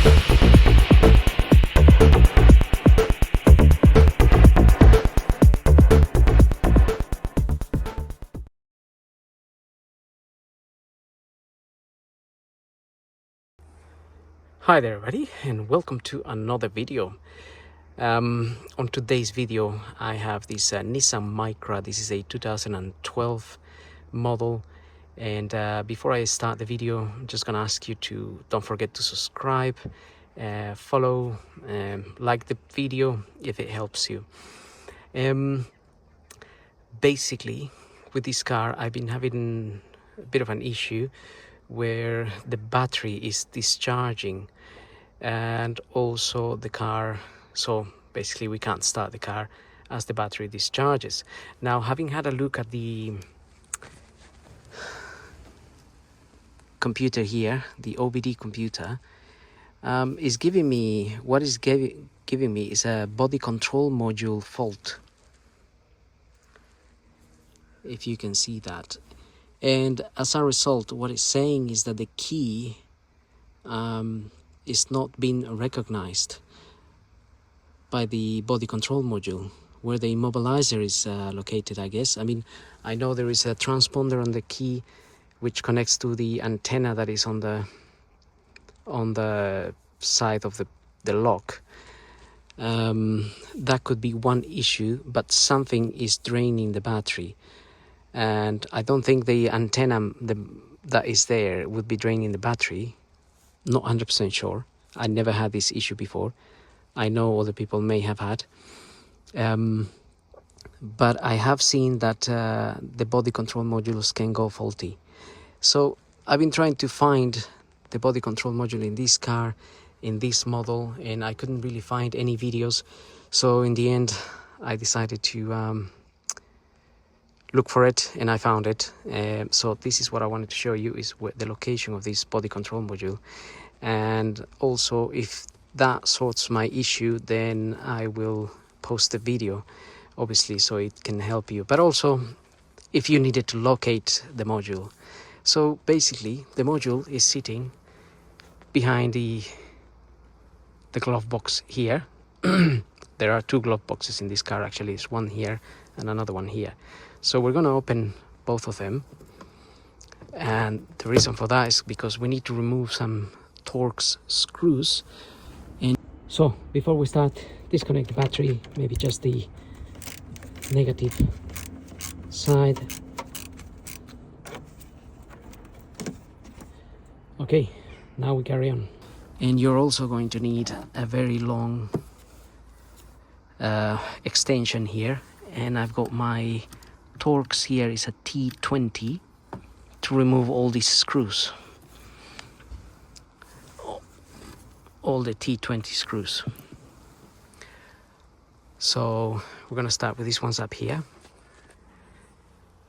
Hi there everybody, and welcome to another video. On today's video I have this Nissan Micra. This is a 2012 model, and before I start the video, I'm just gonna ask you to don't forget to subscribe, follow, like the video if it helps you. Basically with this car I've been having a bit of an issue where the battery is discharging, and also the car, so basically we can't start the car as the battery discharges. Now, having had a look at the computer here, the OBD computer, is giving me, what is giving me is a body control module fault, if you can see that. And as a result, what it's saying is that the key is not being recognized by the body control module, where the immobiliser is located, I guess. I mean, I know there is a transponder on the key which connects to the antenna that is on the side of the lock. That could be one issue, but something is draining the battery. And I don't think the antenna that is there would be draining the battery. Not 100% sure. I never had this issue before. I know other people may have had. But I have seen that the body control modules can go faulty. So I've been trying to find the body control module in this car, in this model, and I couldn't really find any videos. So in the end, I decided to look for it, and I found it. So this is what I wanted to show you, is the location of this body control module. And also, if that sorts my issue, then I will post a video, obviously, so it can help you. But also, if you needed to locate the module. So basically, the module is sitting behind the glove box here. There are two glove boxes in this car, actually. It's one here and another one here. So we're going to open both of them, and the reason for that is because we need to remove some Torx screws. And so before we start, disconnect the battery, maybe just the negative side. Okay, now we carry on. And you're also going to need a very long extension here, and I've got my Torx here is a T20 to remove all these screws, all the T20 screws. So we're gonna start with these ones up here,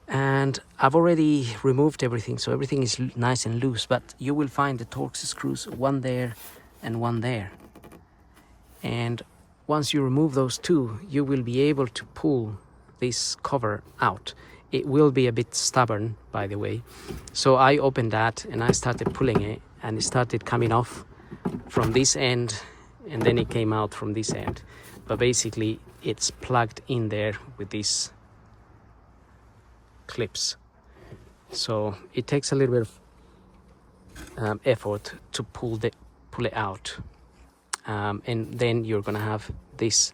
and I've already removed everything, so everything is nice and loose, but you will find the Torx screws, one there and one there. And once you remove those two, you will be able to pull this cover out. It will be a bit stubborn, by the way. So I opened that and I started pulling it, and it started coming off from this end, and then it came out from this end. But basically it's plugged in there with these clips. So it takes a little bit of effort to pull it out, and then you're gonna have this.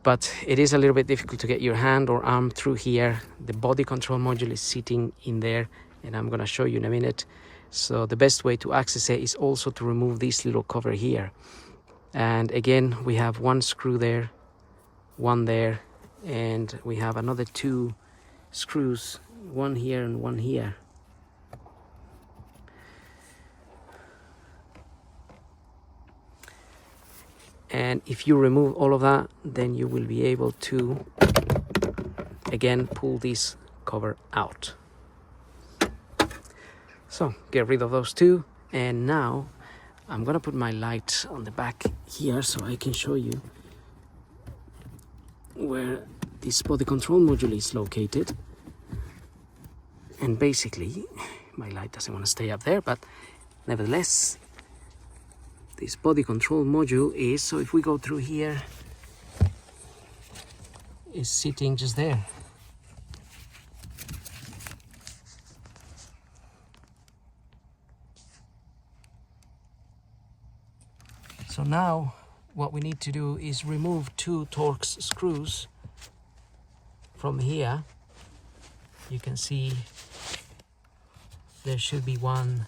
But it is a little bit difficult to get your hand or arm through here. The body control module is sitting in there, and I'm gonna show you in a minute. So the best way to access it is also to remove this little cover here. And again, we have one screw there, one there, and we have another two screws, one here and one here. And if you remove all of that, then you will be able to again pull this cover out. So get rid of those two, and now I'm gonna put my light on the back here so I can show you where this body control module is located. And basically my light doesn't want to stay up there, but nevertheless, this body control module is. So if we go through here, it's sitting just there. So now what we need to do is remove 2 Torx screws from here. You can see there should be one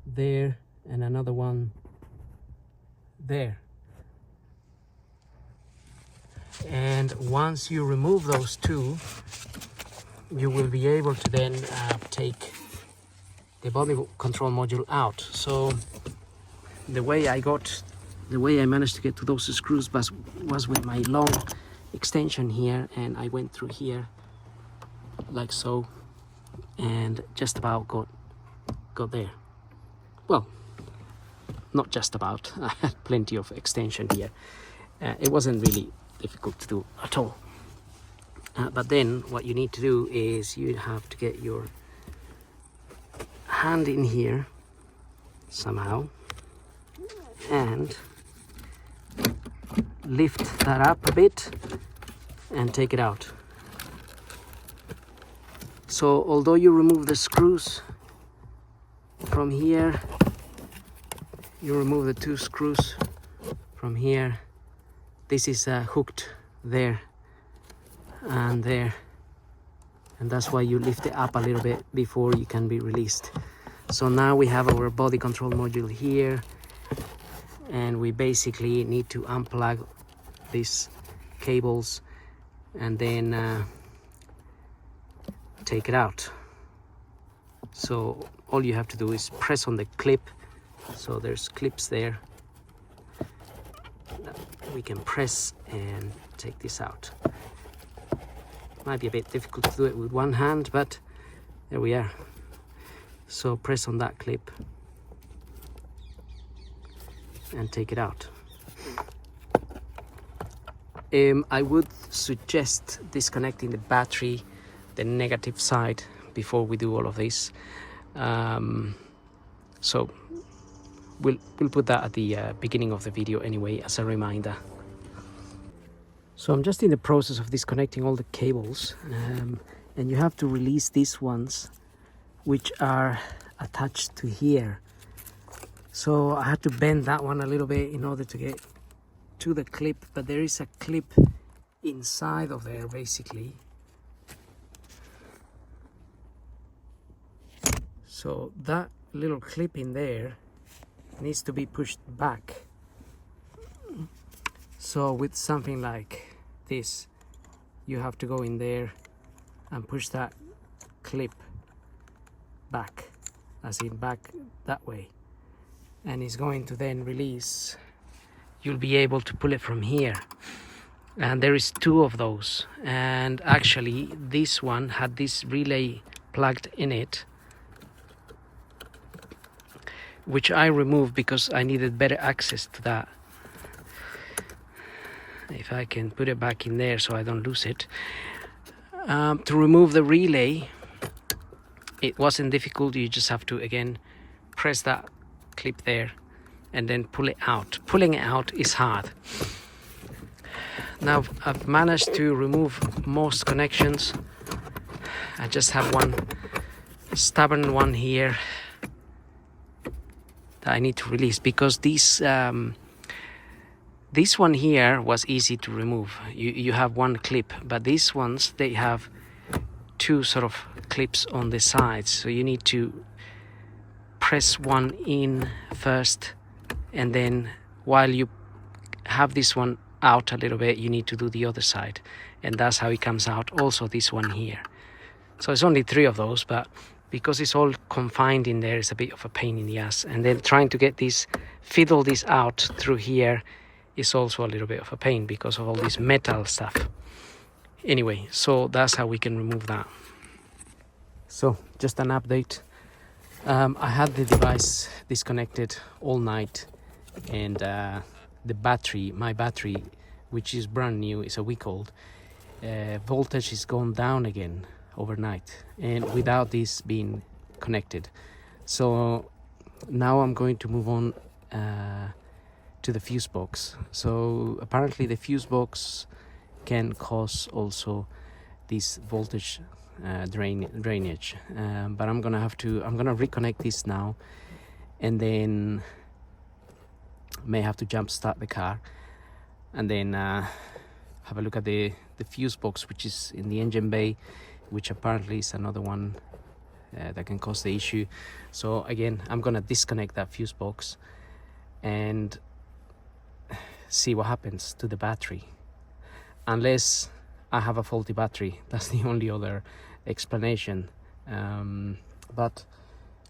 there and another one there. And once you remove those 2, you will be able to then take the body control module out. So the way I managed to get to those screws was with my long extension here, and I went through here like so, and just about got there. Well, not just about. I had plenty of extension here. It wasn't really difficult to do at all. But then what you need to do is you have to get your hand in here somehow and lift that up a bit and take it out. So although you remove the screws from here, you remove the 2 screws from here, this is hooked there and there, and that's why you lift it up a little bit before you can be released. So now we have our body control module here, and we basically need to unplug these cables and then take it out. So all you have to do is press on the clip. So there's clips there that we can press and take this out. Might be a bit difficult to do it with one hand, but there we are. So press on that clip and take it out. I would suggest disconnecting the battery, the negative side, before we do all of this. So we'll put that at the beginning of the video anyway, as a reminder. So I'm just in the process of disconnecting all the cables, and you have to release these ones which are attached to here. So I had to bend that one a little bit in order to get to the clip, but there is a clip inside of there basically. So that little clip in there needs to be pushed back. So with something like this, you have to go in there and push that clip back, as in back that way, and it's going to then release. You'll be able to pull it from here, and there is 2 of those, and actually this one had this relay plugged in it, which I removed because I needed better access to that. If I can put it back in there so I don't lose it. To remove the relay, it wasn't difficult. You just have to again press that clip there and then pull it out. Pulling it out is hard. Now I've managed to remove most connections. I just have one stubborn one here that I need to release, because this one here was easy to remove. You have one clip, but these ones, they have 2 sort of clips on the sides, so you need to press one in first, and then while you have this one out a little bit, you need to do the other side, and that's how it comes out. Also this one here. So it's only 3 of those, but because it's all confined in there, it's a bit of a pain in the ass. And then trying to get this, fiddle this out through here is also a little bit of a pain because of all this metal stuff. Anyway, so that's how we can remove that. So just an update. I had the device disconnected all night, and the battery, my battery, which is brand new, is a week old, voltage is gone down again overnight, and without this being connected. So now I'm going to move on to the fuse box. So apparently the fuse box can cause also this voltage drainage, but I'm gonna reconnect this now, and then may have to jump start the car, and then have a look at the fuse box, which is in the engine bay, which apparently is another one that can cause the issue. So again, I'm gonna disconnect that fuse box and see what happens to the battery, unless I have a faulty battery. That's the only other explanation, but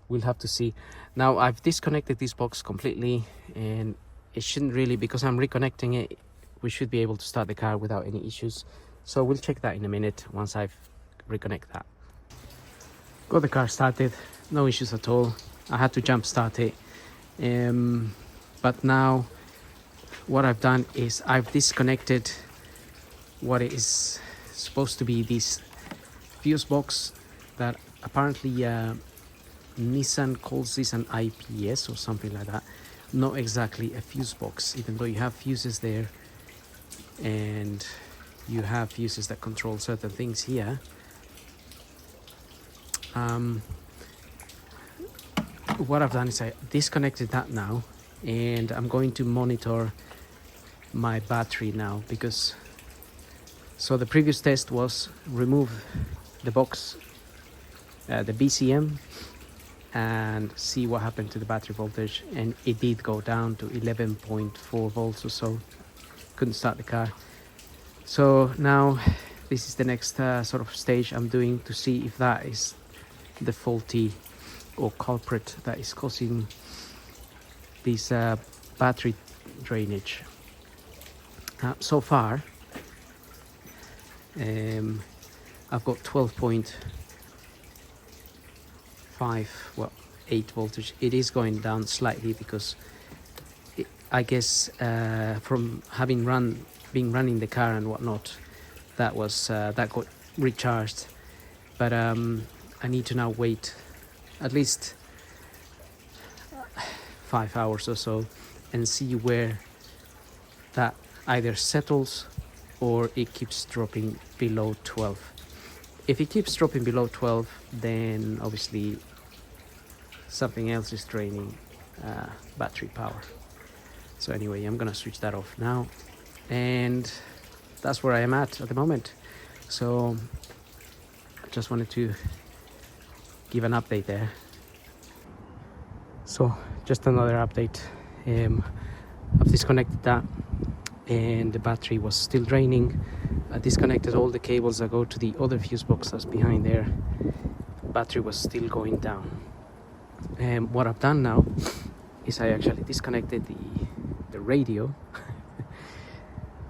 we'll have to see. Now I've disconnected this box completely, and it shouldn't really, because I'm reconnecting it, we should be able to start the car without any issues. So we'll check that in a minute once I've reconnected that. Got the car started, no issues at all. I had to jump start it, but now what I've done is I've disconnected what is supposed to be this fuse box that apparently Nissan calls this an IPS or something like that. Not exactly a fuse box, even though you have fuses there and you have fuses that control certain things here. What I've done is I disconnected that now, and I'm going to monitor my battery now, because so the previous test was remove the box, the BCM, and see what happened to the battery voltage, and it did go down to 11.4 volts or so. Couldn't start the car. So now this is the next sort of stage I'm doing to see if that is the faulty or culprit that is causing this battery drainage. So far I've got 12.5, well, 8 voltage. It is going down slightly because I guess from having been running the car and whatnot, that got recharged. But I need to now wait at least 5 hours or so and see where that either settles or it keeps dropping below 12. If it keeps dropping below 12, then obviously something else is draining battery power. So anyway, I'm gonna switch that off now, and that's where I am at the moment. So I just wanted to give an update there. So just another update. I've disconnected that, and the battery was still draining. I disconnected all the cables that go to the other fuse box that's behind there. Battery was still going down. And what I've done now is I actually disconnected the radio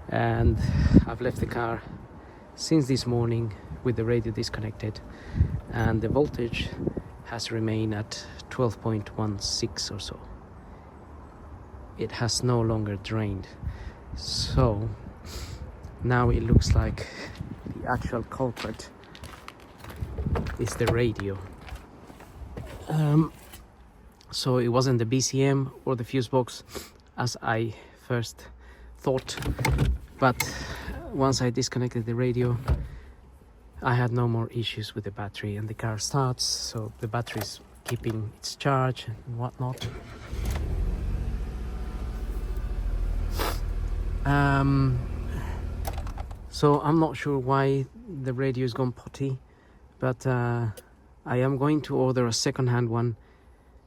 and I've left the car since this morning with the radio disconnected, and the voltage has remained at 12.16 or so. It has no longer drained. So now it looks like the actual culprit is the radio. So it wasn't the BCM or the fuse box as I first thought, but once I disconnected the radio, I had no more issues with the battery, and the car starts, so the battery's keeping its charge and whatnot. So I'm not sure why the radio is gone potty, but I am going to order a second-hand one,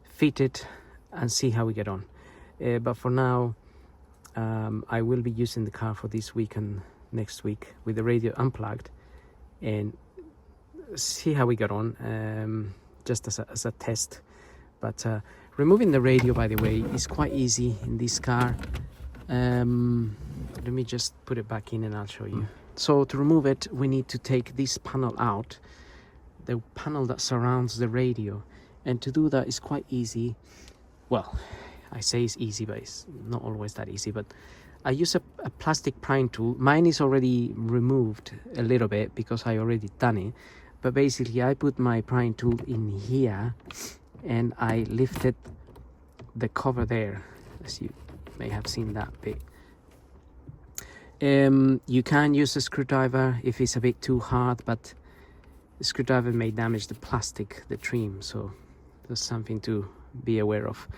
fit it and see how we get on. But for now, I will be using the car for this week and next week with the radio unplugged and see how we get on, just as a test. But removing the radio, by the way, is quite easy in this car. Let me just put it back in and I'll show you. So to remove it, we need to take this panel out, the panel that surrounds the radio, and to do that is quite easy. Well, I say it's easy, but it's not always that easy. But I use a plastic prying tool. Mine is already removed a little bit because I already done it, but basically I put my prying tool in here and I lift it the cover there, as you may have seen that bit. You can use a screwdriver if it's a bit too hard, but the screwdriver may damage the plastic, the trim, so that's something to be aware of.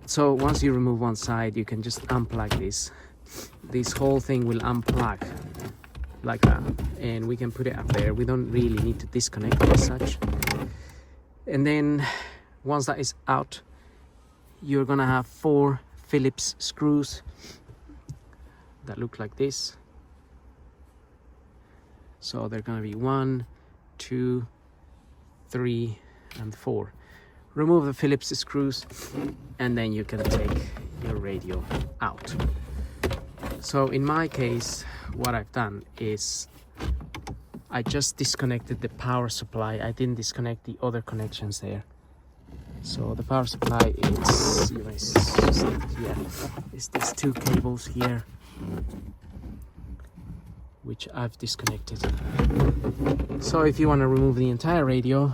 So once you remove one side, you can just unplug this. This whole thing will unplug like that, and we can put it up there. We don't really need to disconnect it as such. And then once that is out, you're gonna have 4 Phillips screws that look like this. So they're gonna be 1, 2, 3, and 4. Remove the Phillips screws, and then you can take your radio out. So in my case, what I've done is I just disconnected the power supply. I didn't disconnect the other connections there. So the power supply is, you may see it here, is these 2 cables here, which I've disconnected. So if you want to remove the entire radio,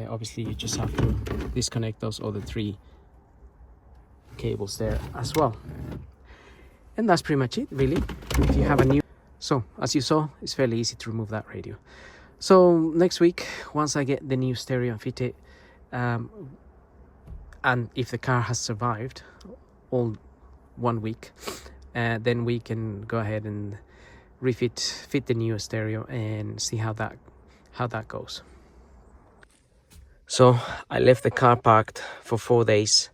obviously you just have to disconnect those other 3 cables there as well. And that's pretty much it, really. If you have a new... So, as you saw, it's fairly easy to remove that radio. So, next week, once I get the new stereo and fit it, and if the car has survived all 1 week, then we can go ahead and fit the new stereo and see how that goes. So I left the car parked for 4 days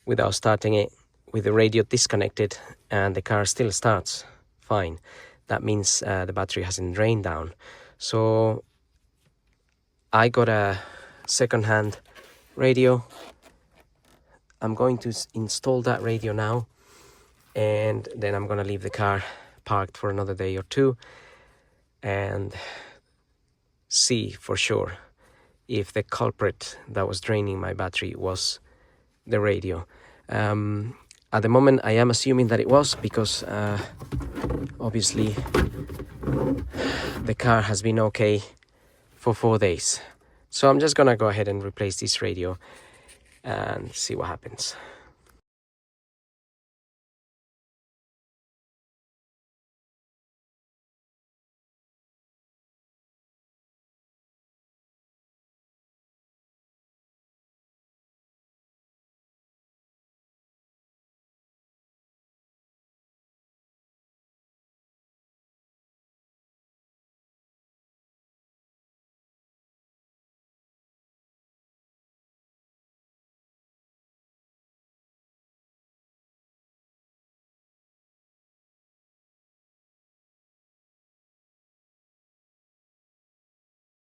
without starting it, with the radio disconnected, and the car still starts fine. That means the battery hasn't drained down. So I got a second-hand radio. I'm going to install that radio now, and then I'm going to leave the car parked for another day or 2 and see for sure if the culprit that was draining my battery was the radio. At the moment I am assuming that it was, because obviously the car has been okay for 4 days. So I'm just gonna go ahead and replace this radio and see what happens.